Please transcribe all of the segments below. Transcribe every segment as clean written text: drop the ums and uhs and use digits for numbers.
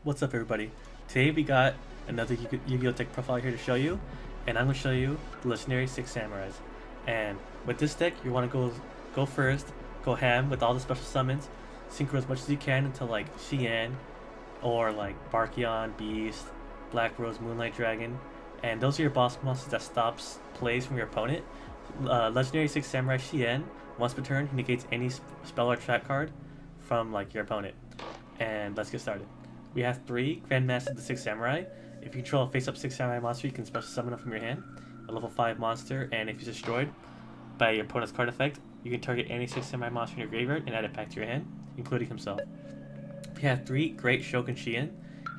What's up, everybody? Today we got another Yu-Gi-Oh! Deck profile here to show you, and I'm going to show you the legendary 6 Samurais. And with this deck, you want to go first, go ham with all the special summons, synchro as much as you can until like Shien, or like Barkion, Beast, Black Rose, Moonlight Dragon, and those are your boss monsters that stops plays from your opponent. Legendary 6 Samurai Shien, once per turn, he negates any spell or trap card from like your opponent. And let's get started. We have 3 Grandmasters of the 6 Samurai. If you control a face-up 6 Samurai monster, you can special summon them from your hand. A level 5 monster, and if he's destroyed by your opponent's card effect, you can target any 6 Samurai monster in your graveyard and add it back to your hand, including himself. We have 3 Great Shogun Shien.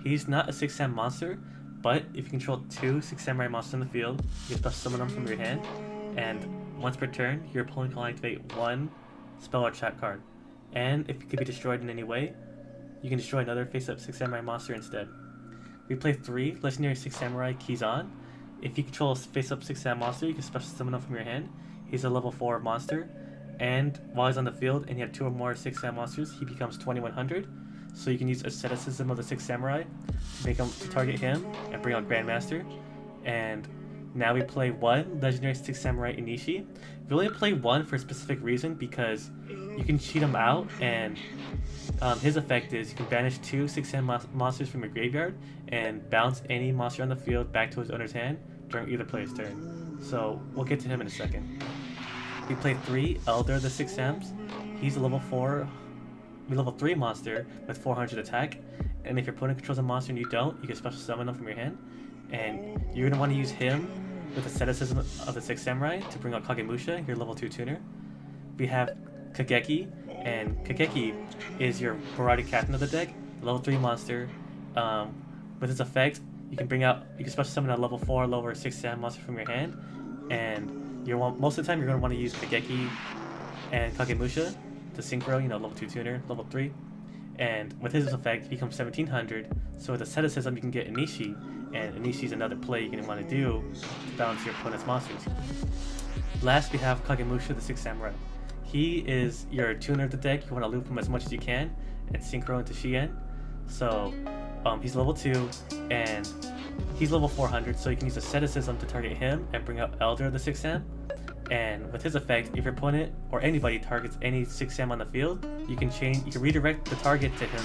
He's not a 6 Sam monster, but if you control 2 6 Samurai monsters in the field, you can special summon them from your hand, and once per turn, your opponent can activate 1 spell or trap card. And if it could be destroyed in any way, you can destroy another face-up 6 Samurai monster instead. We play 3 Legendary 6 Samurai Kizan. If you control a face-up 6 Sam monster, you can special summon him from your hand. He's a level 4 monster, and while he's on the field and you have 2 or more 6 Sam monsters, he becomes 2100. So you can use Asceticism of the 6 Samurai to target him and bring out Grandmaster. And now we play 1 Legendary 6 Samurai Inishi. We only play 1 for a specific reason because you can cheat him out, and his effect is you can banish 2 6 Sam monsters from your graveyard and bounce any monster on the field back to his owner's hand during either player's turn. So we'll get to him in a second. We play 3 Elder of the 6 Sams. He's a level 3 monster with 400 attack, and if your opponent controls a monster and you don't, you can special summon him from your hand. And you're going to want to use him with Asceticism of the 6 Samurai to bring out Kagemusha, your level 2 tuner. We have Kageki, and Kageki is your variety captain of the deck, level 3 monster. With his effect, you can special summon a level 4 lower 6 Sam monster from your hand, and most of the time you're going to want to use Kageki and Kagemusha to synchro, level 2 tuner, level 3. And with his effect, he becomes 1700. So with Asceticism, you can get Inishi, and Inishi is another play you're going to want to do to balance your opponent's monsters. Last, we have Kagemusha, the 6 Samurai. He is your tuner of the deck. You want to loop him as much as you can and synchro into Shien. So he's level 2, and he's level 400, so you can use Asceticism to target him and bring out Elder of the 6 Sam. And with his effect, if your opponent or anybody targets any 6 Sam on the field, you can redirect the target to him.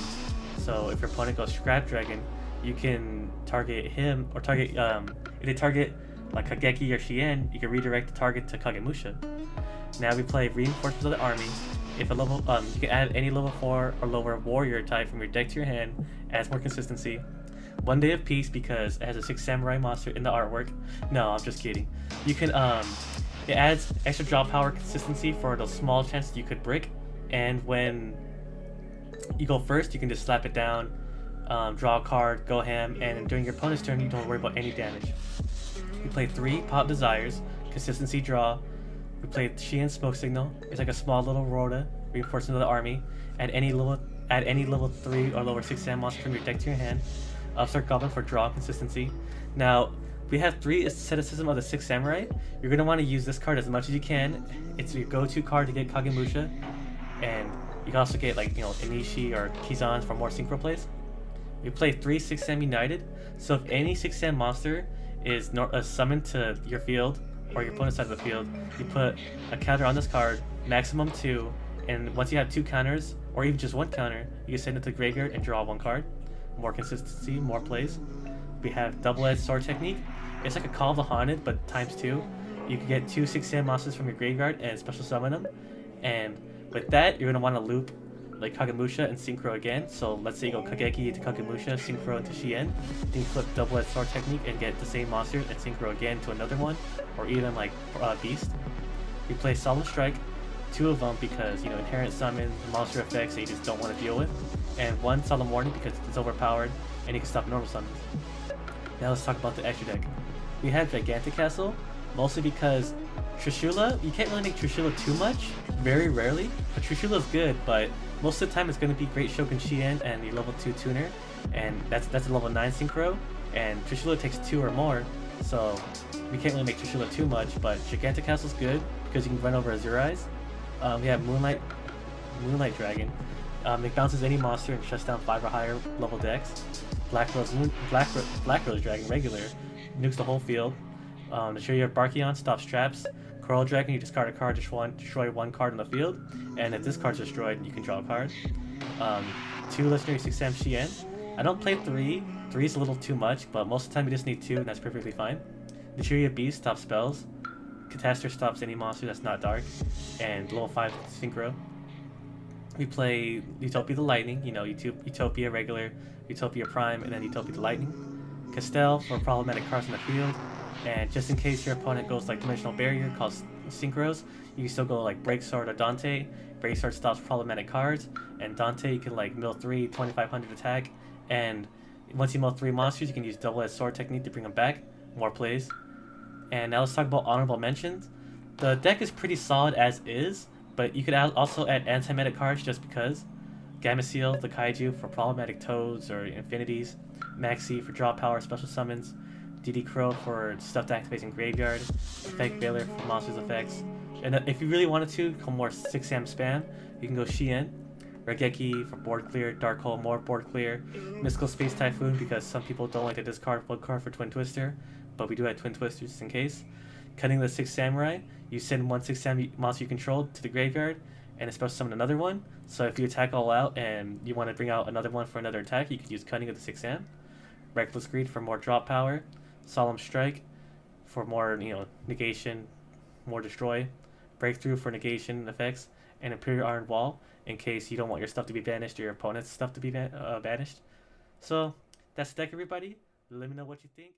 So if your opponent goes Scrap Dragon, you can target him, or if they target like Kageki or Shien, you can redirect the target to Kagemusha. Now we play Reinforcements of the Army. If you can add any level 4 or lower warrior type from your deck to your hand, adds more consistency. 1 Day of Peace because it has a 6 Samurai monster in the artwork. No, I'm just kidding. You can it adds extra draw power consistency for those small chances you could brick, and when you go first, you can just slap it down, draw a card, go ham, and during your opponent's turn, you don't worry about any damage. We play 3 Pop Desires, consistency draw. We play Shien Smoke Signal. It's like a small little Rhoda, Reinforcement of the Army. Add any level 3 or lower 6 Sam monster from your deck to your hand. Upstart Goblin for draw consistency. Now, we have 3 Asceticism of the 6 Samurai. You're going to want to use this card as much as you can. It's your go-to card to get Kagemusha. And you can also get Inishi or Kizan for more synchro plays. We play 3 6 Sam United. So if any 6 Sam monster is summoned to your field or your opponent's side of the field, you put a counter on this card, maximum 2, and once you have 2 counters, or even just 1 counter, you can send it to the graveyard and draw 1 card. More consistency, more plays. We have Double-Edged Sword Technique. It's like a Call of the Haunted, but times 2. You can get 2 6 Sam monsters from your graveyard and special summon them. And with that, you're going to want to loop like Kagemusha and synchro again. So let's say you go Kageki to Kagemusha, synchro into Shien. Then you flip Double-Edged Sword Technique and get the same monster and synchro again to another one, or even like Beast. We play Solemn Strike, 2 of them because inherent summon, monster effects that you just don't want to deal with, and 1 Solemn Warning because it's overpowered and you can stop normal summons. Now let's talk about the extra deck. We have Gigantic Castle, mostly because Trishula, you can't really make Trishula too much, very rarely, but Trishula is good, but most of the time it's going to be Great Shogun Shien and your level 2 tuner, and that's a level 9 synchro, and Trishula takes 2 or more, so we can't really make Trishula too much, but Gigantic Castle is good because you can run over Azure Eyes. We have Moonlight Dragon. It bounces any monster and shuts down 5 or higher level decks. Black Rose Dragon regular nukes the whole field. To your Barkion stops traps. Coral Dragon, you discard a card, destroy one card on the field, and if this card's destroyed, you can draw a card. 2 legendary 6-am Shien. I don't play 3. 3 is a little too much, but most of the time you just need 2, and that's perfectly fine. The Beast stops spells. Catastrophe stops any monster that's not dark, and level 5 Synchro. We play Utopia the Lightning, Utopia regular, Utopia Prime, and then Utopia the Lightning. Castell for problematic cards in the field, and just in case your opponent goes like Dimensional Barrier, called Synchros, you can still go like Break Sword or Dante. Break Sword stops problematic cards, and Dante you can like mill 3, 2500 attack, and once you mill 3 monsters, you can use double-edged sword technique to bring them back. More plays. And now let's talk about honorable mentions. The deck is pretty solid as is, but you could also add anti-meta cards just because. Gameciel, the Kaiju for problematic toads or infinities. Maxi for draw power special summons. DD Crow for stuff that activates in graveyard. Effect Veiler for monsters effects. And if you really wanted to go more 6-am spam, you can go Shien. Regeki for board clear, Dark Hole more board clear, Mystical Space Typhoon because some people don't like to discard one card for Twin Twister, but we do have Twin Twisters just in case. Cutting the 6 Samurai, you send one 6-am monster you control to the graveyard, and it's supposed to summon another one, so if you attack all out and you want to bring out another one for another attack, you can use Cutting of the 6-am. Reckless Greed for more drop power, Solemn Strike for more, negation, more destroy, Breakthrough for negation effects, and Imperial Iron Wall in case you don't want your stuff to be banished or your opponent's stuff to be banished. So that's the deck, everybody. Let me know what you think.